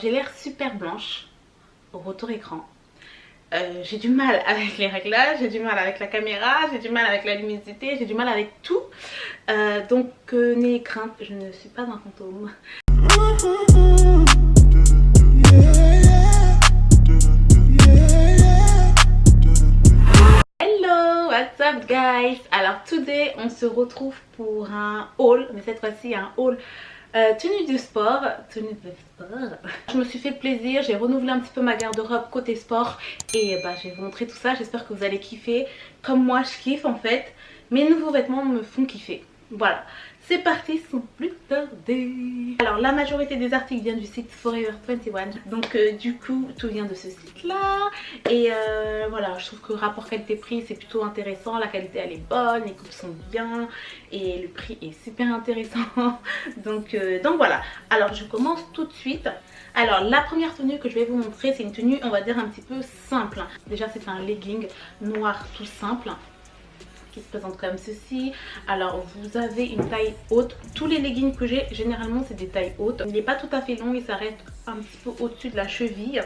j'ai l'air super blanche au retour écran. J'ai du mal avec les réglages, j'ai du mal avec la caméra, j'ai du mal avec la luminosité, j'ai du mal avec tout. Donc n'ayez crainte, je ne suis pas un fantôme. Hello, what's up guys? Alors today on se retrouve pour un haul, mais cette fois-ci un haul tenue de sport. Je me suis fait plaisir, j'ai renouvelé un petit peu ma garde-robe côté sport et je vais vous montrer tout ça. J'espère que vous allez kiffer comme moi je kiffe en fait. Mes nouveaux vêtements me font kiffer. Voilà, c'est parti sans plus tarder. Alors la majorité des articles viennent du site Forever 21. Donc du coup tout vient de ce site là. Et voilà, je trouve que rapport qualité-prix c'est plutôt intéressant. La qualité elle est bonne, les coupes sont bien et le prix est super intéressant. donc voilà, alors je commence tout de suite. Alors la première tenue que je vais vous montrer, c'est une tenue on va dire un petit peu simple. Déjà c'est un legging noir tout simple qui se présente comme ceci. Alors vous avez une taille haute. Tous les leggings que j'ai généralement c'est des tailles hautes. Il n'est pas tout à fait long, il s'arrête un petit peu au-dessus de la cheville.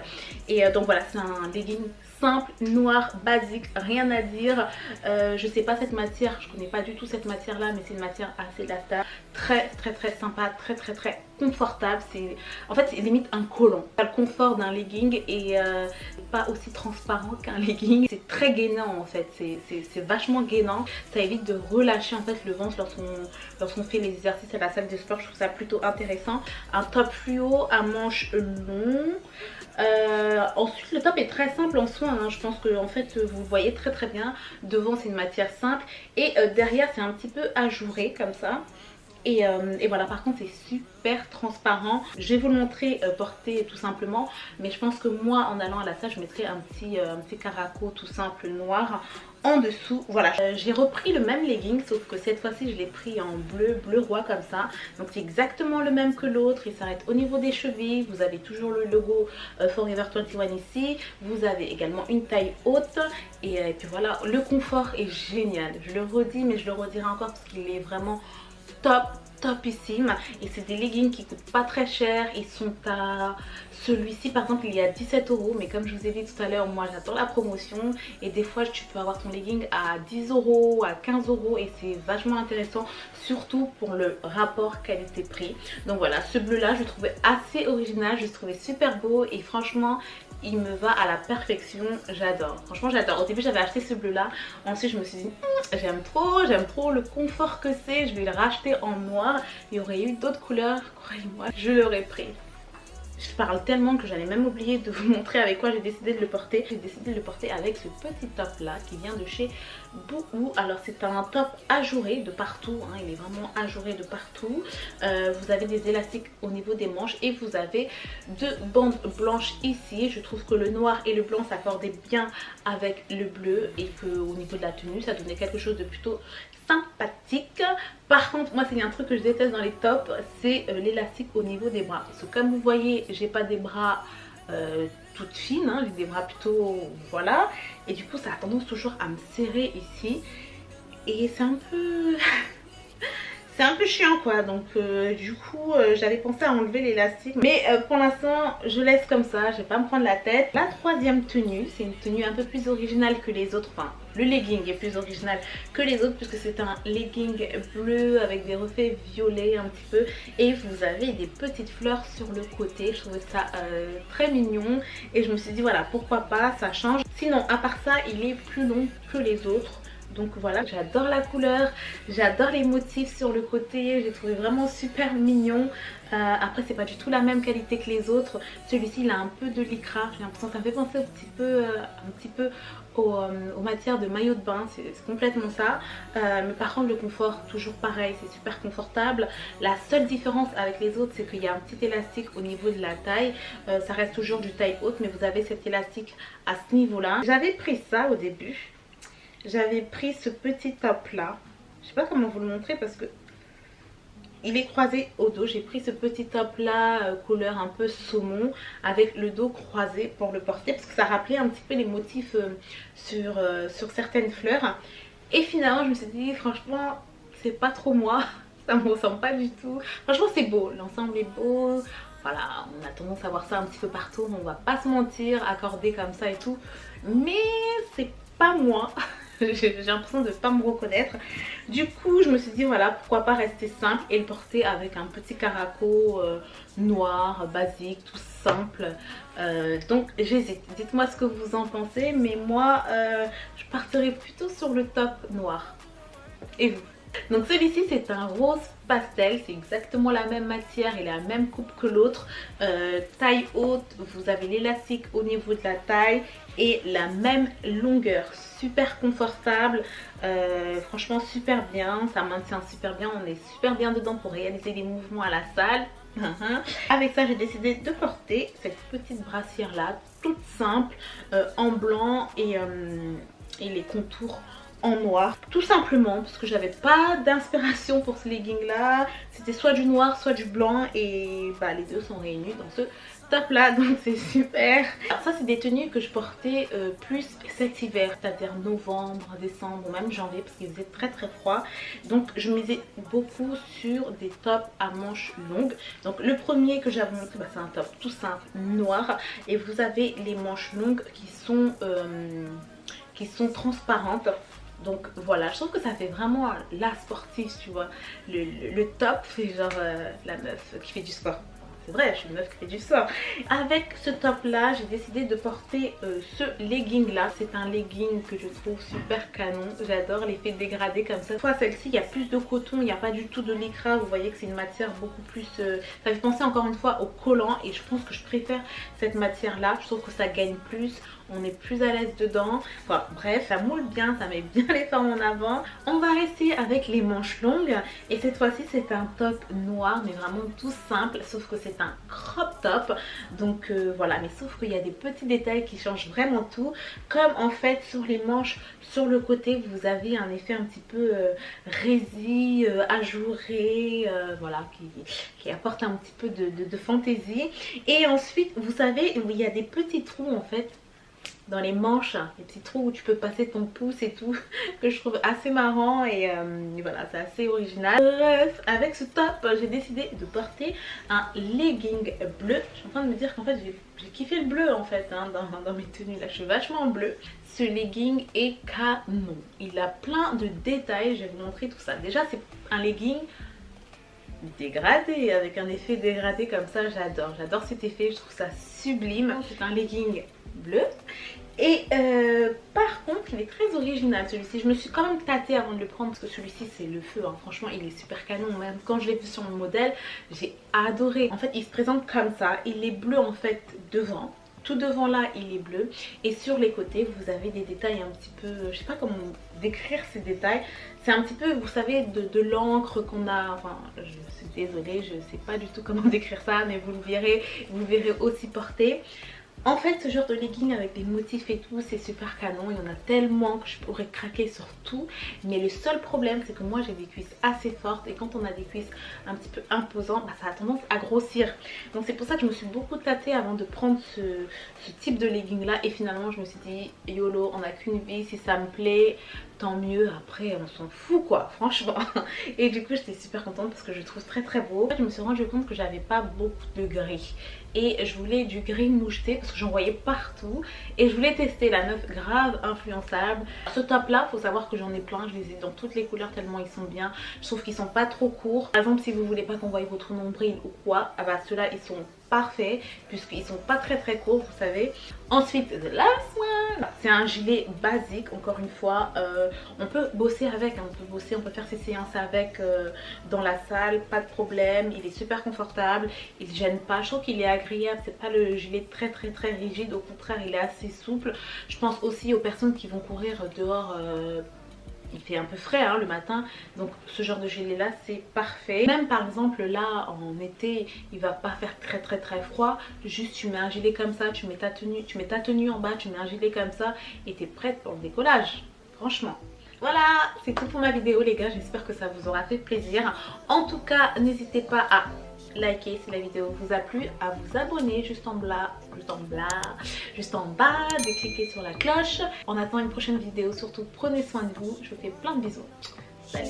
Et donc voilà, c'est un legging simple, noir, basique, rien à dire. Je sais pas cette matière, je connais pas du tout cette matière là, mais c'est une matière assez lasta, très sympa, très confortable. En fait c'est limite un collant. Le confort d'un legging et pas aussi transparent qu'un legging. C'est très gainant en fait, c'est vachement gainant. Ça évite de relâcher en fait le ventre lorsqu'on fait les exercices à la salle de sport. Je trouve ça plutôt intéressant. Un top fluo à manches longues. Ensuite le top est très simple en soi, hein. Je pense que en fait vous le voyez très bien. Devant c'est une matière simple et derrière c'est un petit peu ajouré comme ça. Et voilà, par contre c'est super transparent. Je vais vous le montrer porté tout simplement, mais je pense que moi en allant à la salle je mettrai un petit caraco tout simple noir en dessous. Voilà, j'ai repris le même legging sauf que cette fois-ci je l'ai pris en bleu roi comme ça. Donc c'est exactement le même que l'autre, il s'arrête au niveau des chevilles. Vous avez toujours le logo Forever 21 ici. Vous avez également une taille haute et puis voilà, le confort est génial. Je le redis mais je le redirai encore parce qu'il est vraiment topissime. Et c'est des leggings qui coûtent pas très cher. Ils sont à celui-ci par exemple il est à 17 €, mais comme je vous ai dit tout à l'heure, moi j'adore la promotion et des fois tu peux avoir ton legging à 10 €, à 15 € et c'est vachement intéressant, surtout pour le rapport qualité-prix. Donc voilà, ce bleu là je le trouvais assez original, je le trouvais super beau et franchement il me va à la perfection, j'adore, franchement j'adore. Au début j'avais acheté ce bleu là, ensuite je me suis dit j'aime trop le confort que c'est, je vais le racheter en noir. Il y aurait eu d'autres couleurs, croyez-moi, je l'aurais pris. Je parle tellement que j'allais même oublier de vous montrer avec quoi j'ai décidé de le porter. J'ai décidé de le porter avec ce petit top là qui vient de chez Boohoo. Alors c'est un top ajouré de partout, hein, il est vraiment ajouré de partout. Vous avez des élastiques au niveau des manches et vous avez deux bandes blanches ici. Je trouve que le noir et le blanc s'accordaient bien avec le bleu et qu'au niveau de la tenue ça donnait quelque chose de plutôt sympathique. Par contre moi c'est un truc que je déteste dans les tops, c'est l'élastique au niveau des bras. Parce que comme vous voyez j'ai pas des bras toutes fines, hein, j'ai des bras plutôt voilà. Et du coup ça a tendance toujours à me serrer ici. Et c'est un peu... c'est un peu chiant quoi, donc du coup j'avais pensé à enlever l'élastique. Mais pour l'instant je laisse comme ça, je vais pas me prendre la tête. La troisième tenue, c'est une tenue un peu plus originale que les autres. Enfin le legging est plus original que les autres puisque c'est un legging bleu avec des reflets violets un petit peu. Et vous avez des petites fleurs sur le côté, je trouvais ça très mignon. Et je me suis dit voilà pourquoi pas, ça change. Sinon à part ça il est plus long que les autres. Donc voilà, j'adore la couleur, j'adore les motifs sur le côté, j'ai trouvé vraiment super mignon. Après c'est pas du tout la même qualité que les autres. Celui-ci il a un peu de lycra, j'ai l'impression que ça me fait penser un petit peu aux matières de maillot de bain, c'est complètement ça. Mais par contre le confort toujours pareil, c'est super confortable. La seule différence avec les autres c'est qu'il y a un petit élastique au niveau de la taille. Ça reste toujours du taille haute mais vous avez cet élastique à ce niveau là. J'avais pris ça au début. J'avais pris ce petit top là, je sais pas comment vous le montrer parce que il est croisé au dos. J'ai pris ce petit top là couleur un peu saumon avec le dos croisé pour le porter parce que ça rappelait un petit peu les motifs sur certaines fleurs. Et finalement je me suis dit franchement c'est pas trop moi, ça me ressemble pas du tout. Franchement c'est beau, l'ensemble est beau. voilà, on a tendance à voir ça un petit peu partout, on va pas se mentir, accordé comme ça et tout, mais c'est pas moi. J'ai l'impression de pas me reconnaître. Du coup je me suis dit voilà, pourquoi pas rester simple et le porter avec un petit caraco noir, basique, tout simple. Donc j'hésite, dites-moi ce que vous en pensez, mais moi je partirais plutôt sur le top noir. Et vous? Donc celui-ci c'est un rose pastel, c'est exactement la même matière et la même coupe que l'autre, taille haute, vous avez l'élastique au niveau de la taille et la même longueur, super confortable, franchement super bien, ça maintient super bien, on est super bien dedans pour réaliser des mouvements à la salle. Avec ça j'ai décidé de porter cette petite brassière là, toute simple, en blanc et les contours en noir, tout simplement parce que j'avais pas d'inspiration pour ce legging là, c'était soit du noir soit du blanc et bah les deux sont réunis dans ce top là, donc c'est super. Alors ça c'est des tenues que je portais plus cet hiver, c'est-à-dire novembre, décembre, même janvier, parce qu'il faisait très très froid, donc je misais beaucoup sur des tops à manches longues. Donc le premier que j'avais montré, bah, c'est un top tout simple noir et vous avez les manches longues qui sont transparentes. Donc voilà, je trouve que ça fait vraiment la sportive, tu vois. Le top fait genre la meuf qui fait du sport. C'est vrai, je suis une meuf qui fait du sport. Avec ce top là, j'ai décidé de porter ce legging là. C'est un legging que je trouve super canon. J'adore l'effet dégradé comme ça. Soit celle-ci, il y a plus de coton, il n'y a pas du tout de lycra. Vous voyez que c'est une matière beaucoup plus... ça fait penser encore une fois au collant. Et je pense que je préfère cette matière là. Je trouve que ça gagne plus. On est plus à l'aise dedans. Enfin, bref, ça moule bien, ça met bien les formes en avant. On va rester avec les manches longues. Et cette fois-ci, c'est un top noir, mais vraiment tout simple. Sauf que c'est un crop top. Donc voilà, mais sauf qu'il y a des petits détails qui changent vraiment tout. Comme en fait, sur les manches, sur le côté, vous avez un effet un petit peu résille, ajouré. Voilà, qui apporte un petit peu de fantaisie. Et ensuite, vous savez, il y a des petits trous en fait dans les manches, les petits trous où tu peux passer ton pouce et tout, que je trouve assez marrant et voilà, c'est assez original. Bref, avec ce top, j'ai décidé de porter un legging bleu. Je suis en train de me dire qu'en fait j'ai kiffé le bleu en fait hein, dans mes tenues là, je suis vachement en bleu. Ce legging est canon, il a plein de détails, je vais vous montrer tout ça. Déjà c'est un legging dégradé, avec un effet dégradé comme ça, j'adore cet effet, je trouve ça sublime. C'est un legging bleu et par contre il est très original celui-ci. Je me suis quand même tâtée avant de le prendre parce que celui-ci c'est le feu hein. Franchement il est super canon, même quand je l'ai vu sur le modèle j'ai adoré. En fait il se présente comme ça, il est bleu en fait devant, tout devant là il est bleu et sur les côtés vous avez des détails un petit peu, je sais pas comment décrire ces détails, c'est un petit peu vous savez de l'encre qu'on a, enfin je suis désolée je sais pas du tout comment décrire ça mais vous le verrez aussi porter. En fait ce genre de legging avec des motifs et tout c'est super canon, il y en a tellement que je pourrais craquer sur tout. Mais le seul problème c'est que moi j'ai des cuisses assez fortes et quand on a des cuisses un petit peu imposantes bah, ça a tendance à grossir. Donc c'est pour ça que je me suis beaucoup tâtée avant de prendre ce type de legging là. Et finalement je me suis dit YOLO, on n'a qu'une vie, si ça me plaît tant mieux, après on s'en fout quoi franchement. Et du coup j'étais super contente parce que je le trouve très très beau. En fait, je me suis rendu compte que j'avais pas beaucoup de gris et je voulais du gris moucheté parce que j'en voyais partout et je voulais tester la meuf grave influençable. Ce top là faut savoir que j'en ai plein, je les ai dans toutes les couleurs tellement ils sont bien. Je trouve qu'ils sont pas trop courts. Par exemple si vous voulez pas qu'on voie votre nombril ou quoi, ah bah ceux-là ils sont parfaits puisqu'ils sont pas très très courts vous savez. Ensuite the last one, c'est un gilet basique encore une fois. On peut bosser avec, hein, on peut faire ses séances avec dans la salle, pas de problème. Il est super confortable, il gêne pas, je trouve qu'il est agréable, c'est pas le gilet très rigide, au contraire il est assez souple. Je pense aussi aux personnes qui vont courir dehors, il fait un peu frais hein, le matin, donc ce genre de gilet là c'est parfait. Même par exemple là en été il va pas faire très froid, juste tu mets un gilet comme ça, tu mets ta tenue en bas, tu mets un gilet comme ça et t'es prête pour le décollage franchement. Voilà, c'est tout pour ma vidéo les gars, j'espère que ça vous aura fait plaisir. En tout cas n'hésitez pas à liker si la vidéo vous a plu, à vous abonner juste en bas, de cliquer sur la cloche. En attendant une prochaine vidéo, surtout prenez soin de vous, je vous fais plein de bisous. Salut.